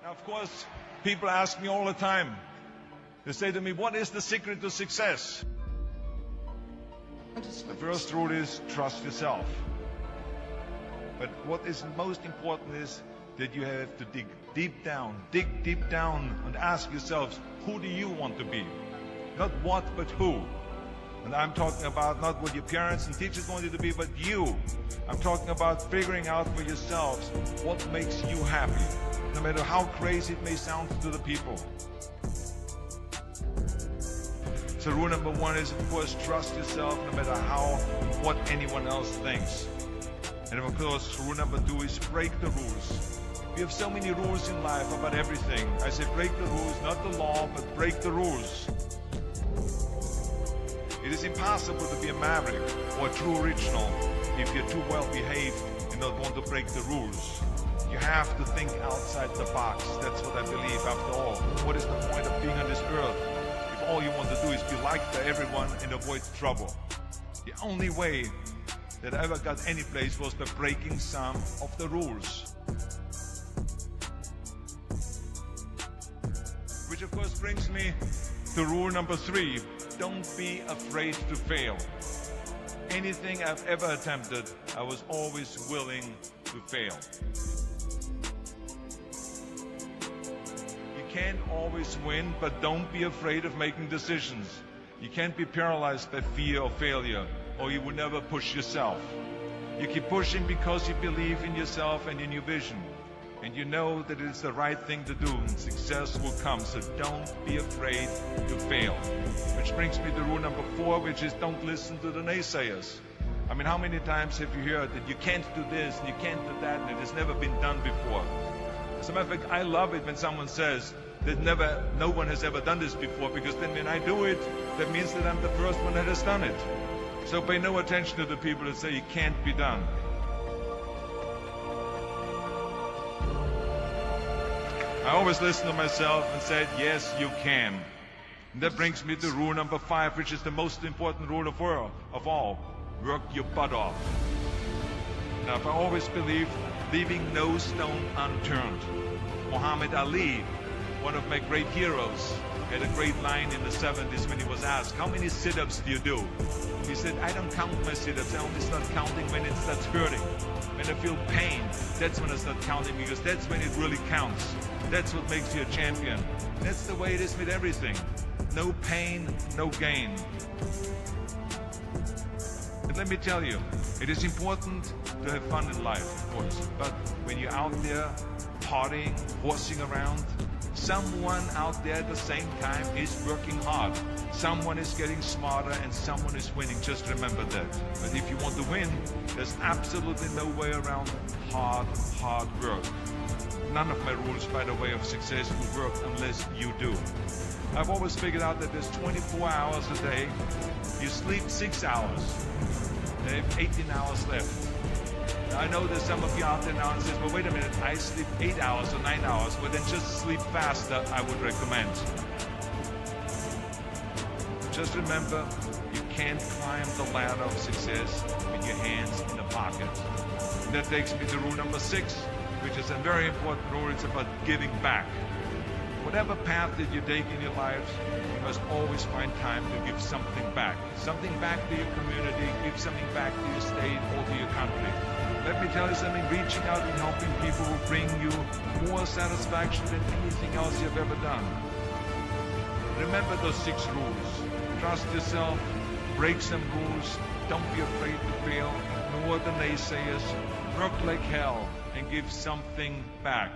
Now, of course, people ask me all the time. They say to me, what is the secret to success? The first rule is trust yourself. But what is most important is that you have to dig deep down and ask yourselves, who do you want to be? Not what, but who. And I'm talking about not what your parents and teachers want you to be, but you. I'm talking about figuring out for yourselves what makes you happy, no matter how crazy it may sound to the people. So rule number one is, of course, trust yourself no matter what anyone else thinks. And of course, rule number two is break the rules. We have so many rules in life about everything. I say break the rules, not the law, but break the rules. It is impossible to be a maverick or a true original if you're too well behaved and don't want to break the rules. You have to think outside the box. That's what I believe. After all, what is the point of being on this earth if all you want to do is be liked by everyone and avoid trouble? The only way that I ever got any place was by breaking some of the rules. Which of course brings me to rule number three. Don't be afraid to fail. Anything I've ever attempted, I was always willing to fail. You can't always win, but don't be afraid of making decisions. You can't be paralyzed by fear of failure, or you will never push yourself. You keep pushing because you believe in yourself and in your vision. And you know that it's the right thing to do, and success will come. So don't be afraid to fail. Which brings me to rule number four, which is don't listen to the naysayers. I mean, how many times have you heard that you can't do this and you can't do that and it has never been done before? As a matter of fact, I love it when someone says that no one has ever done this before, because then when I do it, that means that I'm the first one that has done it. So pay no attention to the people that say it can't be done. I always listen to myself and said, yes, you can. And that brings me to rule number five, which is the most important rule of all. Work your butt off. Now, I always believe leaving no stone unturned. Muhammad Ali, one of my great heroes, had a great line in the 70s when he was asked, how many sit-ups do you do? He said, I don't count my sit-ups. I only start counting when it starts hurting. When I feel pain, that's when I start counting, because that's when it really counts. That's what makes you a champion. That's the way it is with everything. No pain, no gain. But let me tell you, it is important to have fun in life, of course. But when you're out there partying, horsing around, someone out there at the same time is working hard. Someone is getting smarter and someone is winning. Just remember that. But if you want to win, there's absolutely no way around hard work. None of my rules, by the way, of success will work unless you do. I've always figured out that there's 24 hours a day. You sleep 6 hours. You have 18 hours left. Now, I know there's some of you out there now and says, well, wait a minute, I sleep 8 hours or 9 hours. Well, then just sleep faster, I would recommend. Just remember, you can't climb the ladder of success with your hands in the pocket. And that takes me to rule number 6, which is a very important rule. It's about giving back. Whatever path that you take in your lives, you must always find time to give something back. Something back to your community, give something back to your state or to your country. Let me tell you something, reaching out and helping people will bring you more satisfaction than anything else you've ever done. Remember those 6 rules. Trust yourself, break some rules, don't be afraid to fail, ignore the naysayers, work like hell, and give something back.